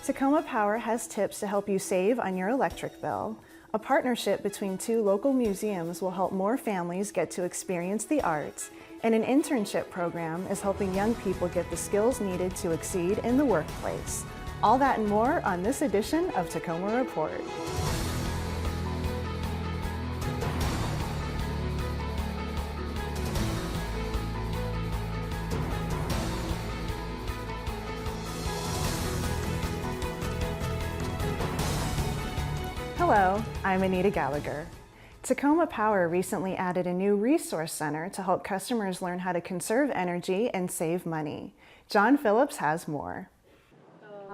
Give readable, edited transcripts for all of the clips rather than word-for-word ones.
Tacoma Power has tips to help you save on your electric bill. A partnership between 2 local museums will help more families get to experience the arts, and an internship program is helping young people get the skills needed to exceed in the workplace. All that and more on this edition of Tacoma Report. Hello, I'm Anita Gallagher. Tacoma Power recently added a new resource center to help customers learn how to conserve energy and save money. John Phillips has more.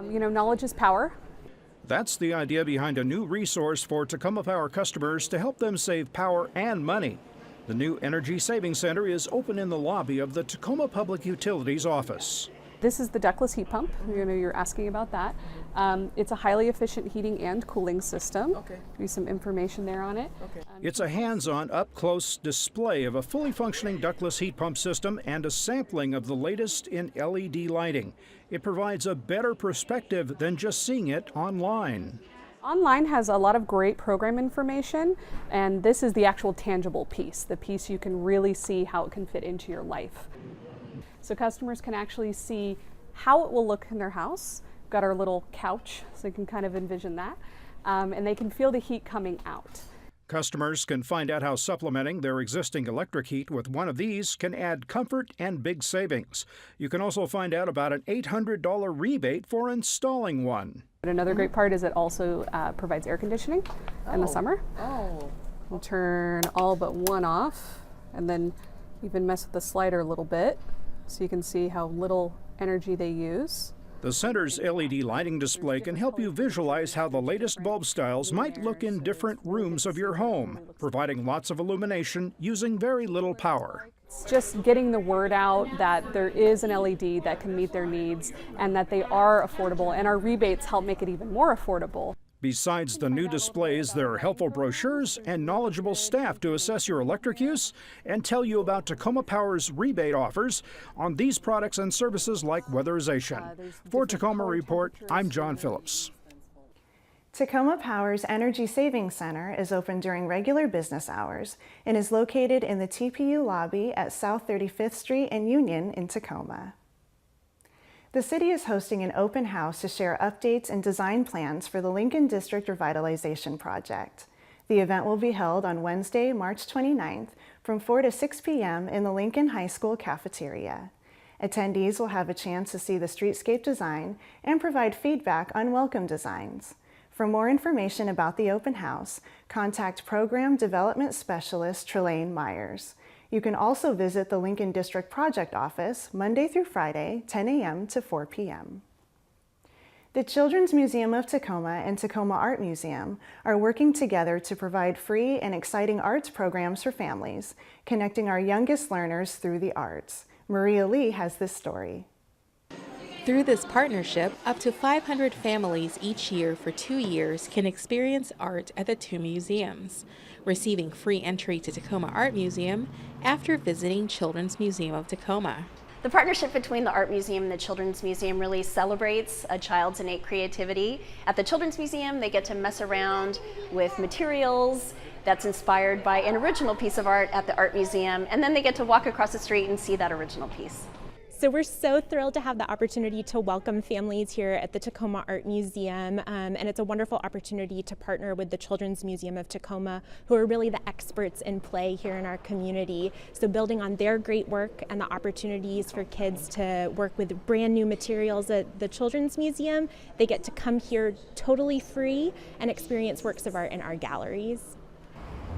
Knowledge is power. That's the idea behind a new resource for Tacoma Power customers to help them save power and money. The new Energy Saving Center is open in the lobby of the Tacoma Public Utilities office. This is the ductless heat pump. You're asking about that. It's a highly efficient heating and cooling system. Okay. Give you some information there on it. Okay. It's a hands-on, up-close display of a fully functioning ductless heat pump system and a sampling of the latest in LED lighting. It provides a better perspective than just seeing it online. Online has a lot of great program information, and this is the actual tangible piece, the piece you can really see how it can fit into your life. So customers can actually see how it will look in their house. We've got our little couch, so you can kind of envision that, and they can feel the heat coming out. Customers can find out how supplementing their existing electric heat with one of these can add comfort and big savings. You can also find out about an $800 rebate for installing one. But another great part is it also provides air conditioning in the summer. Oh. We'll turn all but one off, and then even mess with the slider a little bit so you can see how little energy they use. The center's LED lighting display can help you visualize how the latest bulb styles might look in different rooms of your home, providing lots of illumination using very little power. It's just getting the word out that there is an LED that can meet their needs and that they are affordable, and our rebates help make it even more affordable. Besides the new displays, there are helpful brochures and knowledgeable staff to assess your electric use and tell you about Tacoma Power's rebate offers on these products and services like weatherization. For Tacoma Report, I'm John Phillips. Tacoma Power's Energy Saving Center is open during regular business hours and is located in the TPU lobby at South 35th Street and Union in Tacoma. The city is hosting an open house to share updates and design plans for the Lincoln District Revitalization Project. The event will be held on Wednesday, March 29th from 4 to 6 p.m. in the Lincoln High School cafeteria. Attendees will have a chance to see the streetscape design and provide feedback on welcome designs. For more information about the open house, contact Program Development Specialist Trelane Myers. You can also visit the Lincoln District Project Office Monday through Friday, 10 a.m. to 4 p.m. The Children's Museum of Tacoma and Tacoma Art Museum are working together to provide free and exciting arts programs for families, connecting our youngest learners through the arts. Maria Lee has this story. Through this partnership, up to 500 families each year for 2 years can experience art at the 2 museums, receiving free entry to Tacoma Art Museum after visiting Children's Museum of Tacoma. The partnership between the Art Museum and the Children's Museum really celebrates a child's innate creativity. At the Children's Museum, they get to mess around with materials that's inspired by an original piece of art at the Art Museum, and then they get to walk across the street and see that original piece. So we're so thrilled to have the opportunity to welcome families here at the Tacoma Art Museum, and it's a wonderful opportunity to partner with the Children's Museum of Tacoma, who are really the experts in play here in our community. So building on their great work and the opportunities for kids to work with brand new materials at the Children's Museum, they get to come here totally free and experience works of art in our galleries.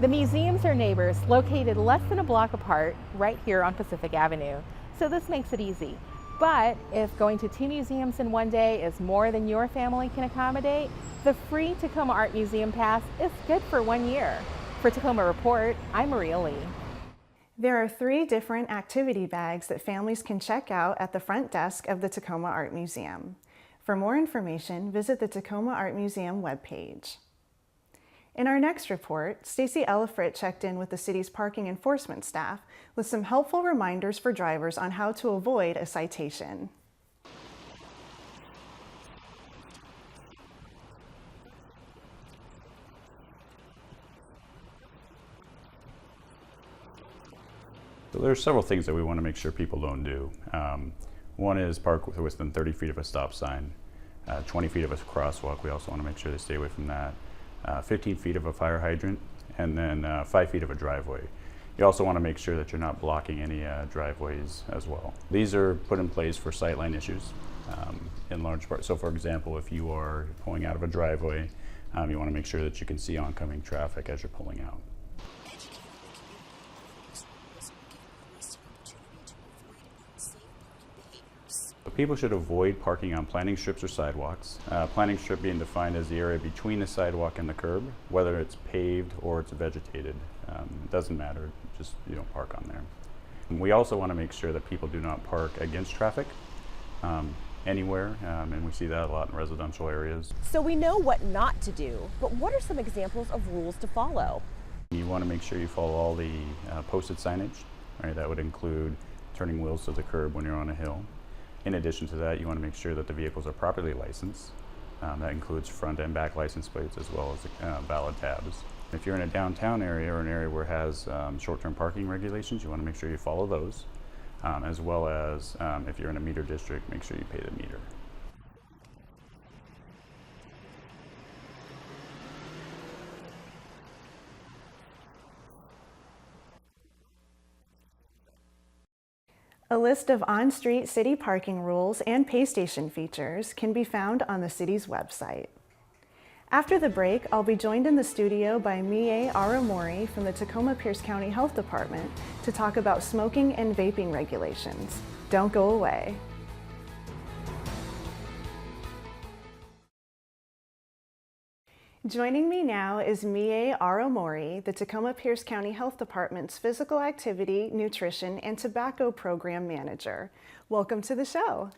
The museums are neighbors located less than a block apart right here on Pacific Avenue. So this makes it easy. But if going to 2 museums in one day is more than your family can accommodate, the free Tacoma Art Museum Pass is good for 1 year. For Tacoma Report, I'm Maria Lee. There are 3 different activity bags that families can check out at the front desk of the Tacoma Art Museum. For more information, visit the Tacoma Art Museum webpage. In our next report, Stacy Ellifrit checked in with the city's parking enforcement staff with some helpful reminders for drivers on how to avoid a citation. there's several things that we want to make sure people don't do. One is park within 30 feet of a stop sign, 20 feet of a crosswalk. We also want to make sure they stay away from that. 15 feet of a fire hydrant, and then 5 feet of a driveway. You also want to make sure that you're not blocking any driveways as well. These are put in place for sightline issues in large part. So for example, if you are pulling out of a driveway, you want to make sure that you can see oncoming traffic as you're pulling out. People should avoid parking on planting strips or sidewalks. Planting strip being defined as the area between the sidewalk and the curb, whether it's paved or it's vegetated. It doesn't matter, just you don't park on there. And we also want to make sure that people do not park against traffic anywhere, and we see that a lot in residential areas. So we know what not to do, but what are some examples of rules to follow? You want to make sure you follow all the posted signage, right? That would include turning wheels to the curb when you're on a hill. In addition to that, you want to make sure that the vehicles are properly licensed. That includes front and back license plates as well as valid tabs. If you're in a downtown area or an area where it has short-term parking regulations, you want to make sure you follow those, as well as if you're in a meter district, make sure you pay the meter. A list of on-street city parking rules and pay station features can be found on the city's website. After the break, I'll be joined in the studio by Mie Aramori from the Tacoma-Pierce County Health Department to talk about smoking and vaping regulations. Don't go away. Joining me now is Mie Aramori, the Tacoma-Pierce County Health Department's Physical Activity, Nutrition, and Tobacco Program Manager. Welcome to the show.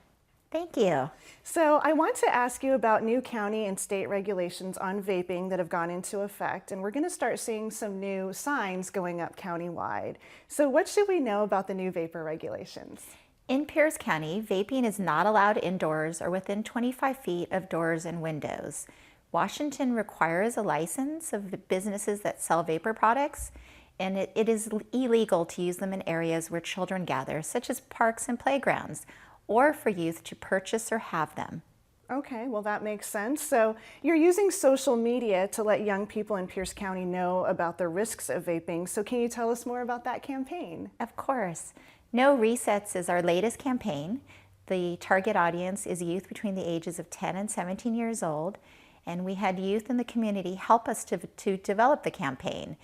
Thank you. So I want to ask you about new county and state regulations on vaping that have gone into effect, and we're going to start seeing some new signs going up countywide. So what should we know about the new vapor regulations? In Pierce County, vaping is not allowed indoors or within 25 feet of doors and windows. Washington requires a license of the businesses that sell vapor products, and it is illegal to use them in areas where children gather, such as parks and playgrounds, or for youth to purchase or have them. Okay, well that makes sense. So you're using social media to let young people in Pierce County know about the risks of vaping. So can you tell us more about that campaign? Of course. No Resets is our latest campaign. The target audience is youth between the ages of 10 and 17 years old. And we had youth in the community help us to develop the campaign.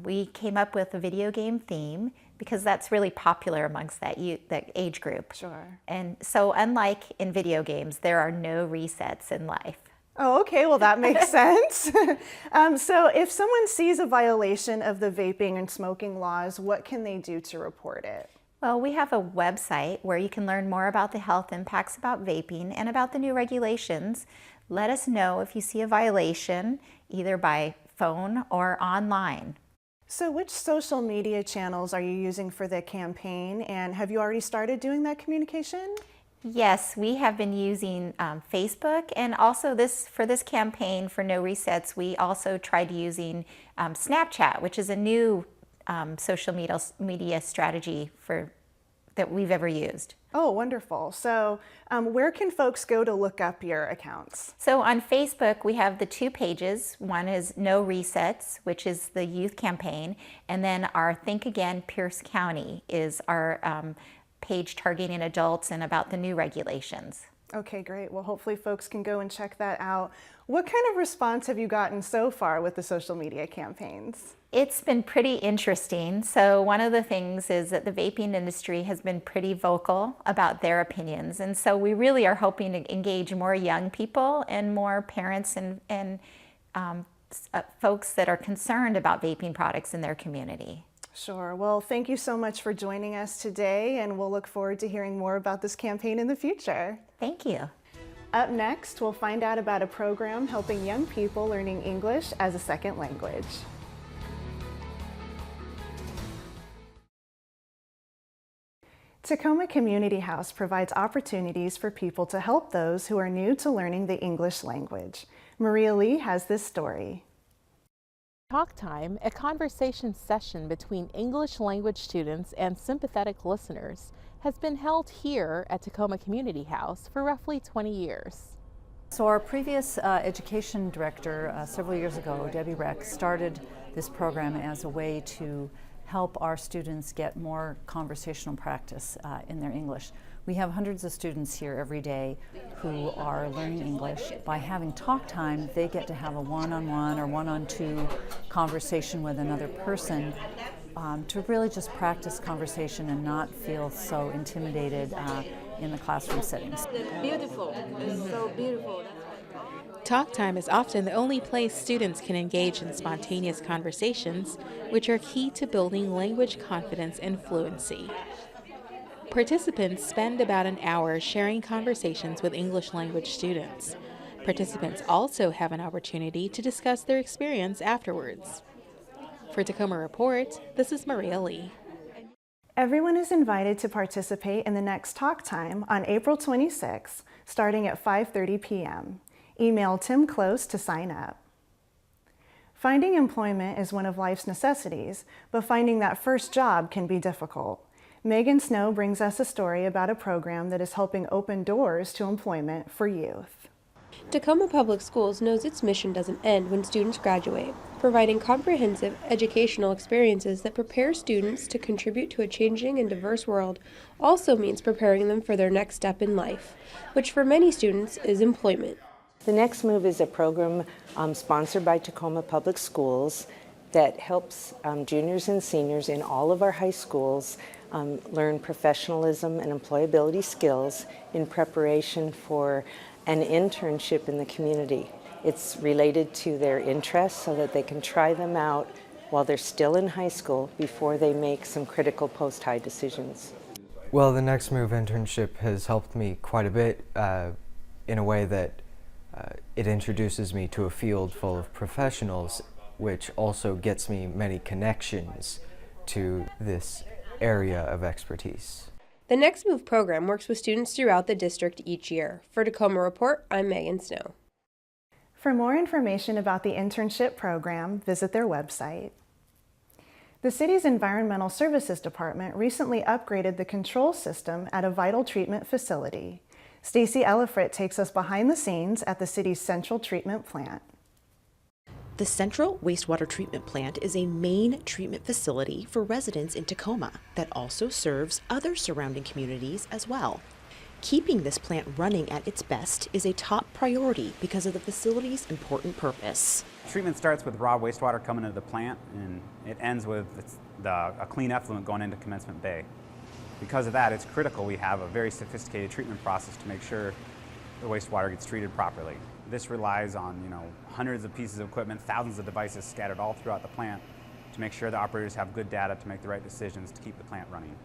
We came up with a video game theme because that's really popular amongst that age group. Sure. And so unlike in video games, there are no resets in life. Oh, okay, well that makes sense. So if someone sees a violation of the vaping and smoking laws, what can they do to report it? Well, we have a website where you can learn more about the health impacts about vaping and about the new regulations. Let us know if you see a violation, either by phone or online. So which social media channels are you using for the campaign, and have you already started doing that communication? Yes, we have been using Facebook, and also for this campaign for No Resets, we also tried using Snapchat, which is a new social media strategy that we've ever used. Oh, wonderful. So where can folks go to look up your accounts? So on Facebook, we have the two pages. One is No Resets, which is the youth campaign, and then our Think Again Pierce County is our page targeting adults and about the new regulations. Okay, great. Well, hopefully folks can go and check that out. What kind of response have you gotten so far with the social media campaigns? It's been pretty interesting. So one of the things is that the vaping industry has been pretty vocal about their opinions. And so we really are hoping to engage more young people and more parents and folks that are concerned about vaping products in their community. Sure. Well, thank you so much for joining us today, and we'll look forward to hearing more about this campaign in the future. Thank you. Up next, we'll find out about a program helping young people learning English as a second language. Tacoma Community House provides opportunities for people to help those who are new to learning the English language. Maria Lee has this story. Talk Time, a conversation session between English language students and sympathetic listeners, has been held here at Tacoma Community House for roughly 20 years. So our previous education director several years ago, Debbie Reck, started this program as a way to help our students get more conversational practice in their English. We have hundreds of students here every day who are learning English. By having talk time, they get to have a one-on-one or one-on-two conversation with another person to really just practice conversation and not feel so intimidated in the classroom settings. Beautiful. It's so beautiful. Talk time is often the only place students can engage in spontaneous conversations, which are key to building language confidence and fluency. Participants spend about an hour sharing conversations with English language students. Participants also have an opportunity to discuss their experience afterwards. For Tacoma Report, this is Maria Lee. Everyone is invited to participate in the next Talk Time on April 26th, starting at 5:30 p.m. Email Tim Close to sign up. Finding employment is one of life's necessities, but finding that first job can be difficult. Megan Snow brings us a story about a program that is helping open doors to employment for youth. Tacoma Public Schools knows its mission doesn't end when students graduate. Providing comprehensive educational experiences that prepare students to contribute to a changing and diverse world also means preparing them for their next step in life, which for many students is employment. The Next Move is a program sponsored by Tacoma Public Schools that helps juniors and seniors in all of our high schools learn professionalism and employability skills in preparation for an internship in the community. It's related to their interests so that they can try them out while they're still in high school before they make some critical post-high decisions. Well, the Next Move internship has helped me quite a bit in a way that it introduces me to a field full of professionals, which also gets me many connections to this area of expertise. The Next Move program works with students throughout the district each year. For Tacoma Report, I'm Megan Snow. For more information about the internship program, visit their website. The city's Environmental Services Department recently upgraded the control system at a vital treatment facility. Stacy Ellifrit takes us behind the scenes at the city's central treatment plant. The Central Wastewater Treatment Plant is a main treatment facility for residents in Tacoma that also serves other surrounding communities as well. Keeping this plant running at its best is a top priority because of the facility's important purpose. Treatment starts with raw wastewater coming into the plant, and it ends with a clean effluent going into Commencement Bay. Because of that, it's critical we have a very sophisticated treatment process to make sure the wastewater gets treated properly. This relies on, hundreds of pieces of equipment, thousands of devices scattered all throughout the plant to make sure the operators have good data to make the right decisions to keep the plant running.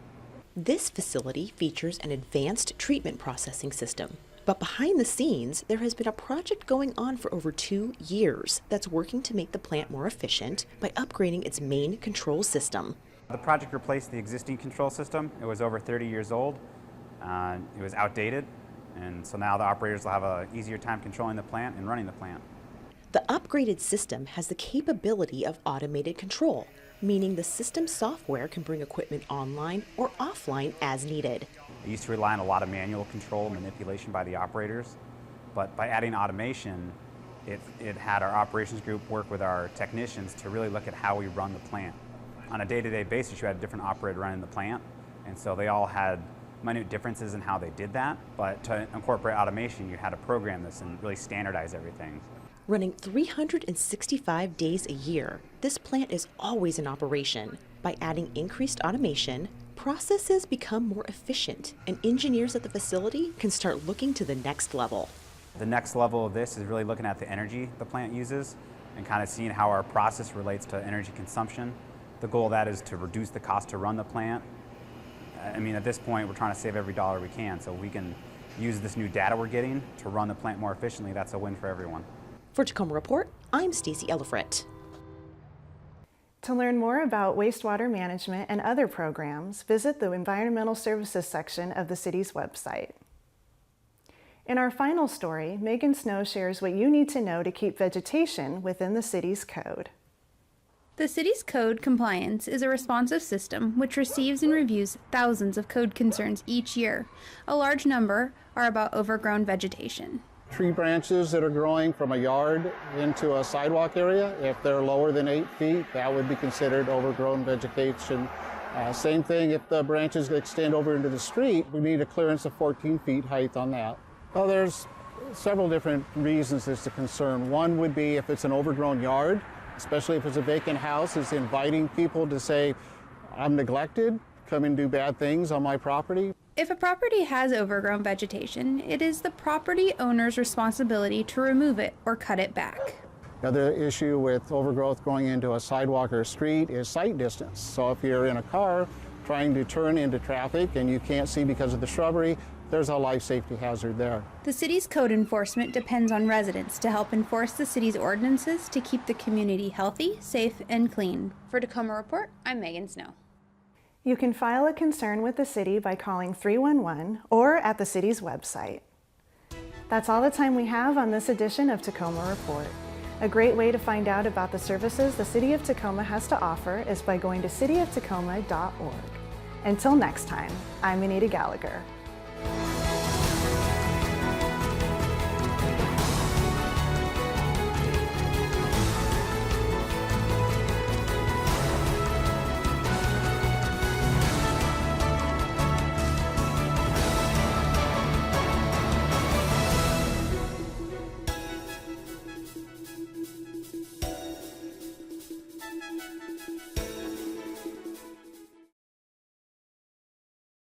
This facility features an advanced treatment processing system. But behind the scenes, there has been a project going on for over 2 years that's working to make the plant more efficient by upgrading its main control system. The project replaced the existing control system. It was over 30 years old. It was outdated. And so now the operators will have an easier time controlling the plant and running the plant. The upgraded system has the capability of automated control, meaning the system software can bring equipment online or offline as needed. It used to rely on a lot of manual control and manipulation by the operators, but by adding automation, it had our operations group work with our technicians to really look at how we run the plant. On a day-to-day basis, you had a different operator running the plant, and so they all had minute differences in how they did that, but to incorporate automation, you had to program this and really standardize everything. Running 365 days a year, this plant is always in operation. By adding increased automation, processes become more efficient, and engineers at the facility can start looking to the next level. The next level of this is really looking at the energy the plant uses and kind of seeing how our process relates to energy consumption. The goal of that is to reduce the cost to run the plant. At this point, we're trying to save every dollar we can, so we can use this new data we're getting to run the plant more efficiently. That's a win for everyone. For Tacoma Report, I'm Stacy Ellifrit. To learn more about wastewater management and other programs, visit the Environmental Services section of the city's website. In our final story, Megan Snow shares what you need to know to keep vegetation within the city's code. The city's code compliance is a responsive system which receives and reviews thousands of code concerns each year. A large number are about overgrown vegetation. Tree branches that are growing from a yard into a sidewalk area, if they're lower than 8 feet, that would be considered overgrown vegetation. Same thing if the branches extend over into the street, we need a clearance of 14 feet height on that. Well, there's several different reasons there's a concern. One would be if it's an overgrown yard, especially if it's a vacant house, it's inviting people to say, I'm neglected, come and do bad things on my property. If a property has overgrown vegetation, it is the property owner's responsibility to remove it or cut it back. Another issue with overgrowth going into a sidewalk or a street is sight distance. So if you're in a car trying to turn into traffic and you can't see because of the shrubbery, there's a life safety hazard there. The city's code enforcement depends on residents to help enforce the city's ordinances to keep the community healthy, safe, and clean. For Tacoma Report, I'm Megan Snow. You can file a concern with the city by calling 311 or at the city's website. That's all the time we have on this edition of Tacoma Report. A great way to find out about the services the City of Tacoma has to offer is by going to cityoftacoma.org. Until next time, I'm Anita Gallagher.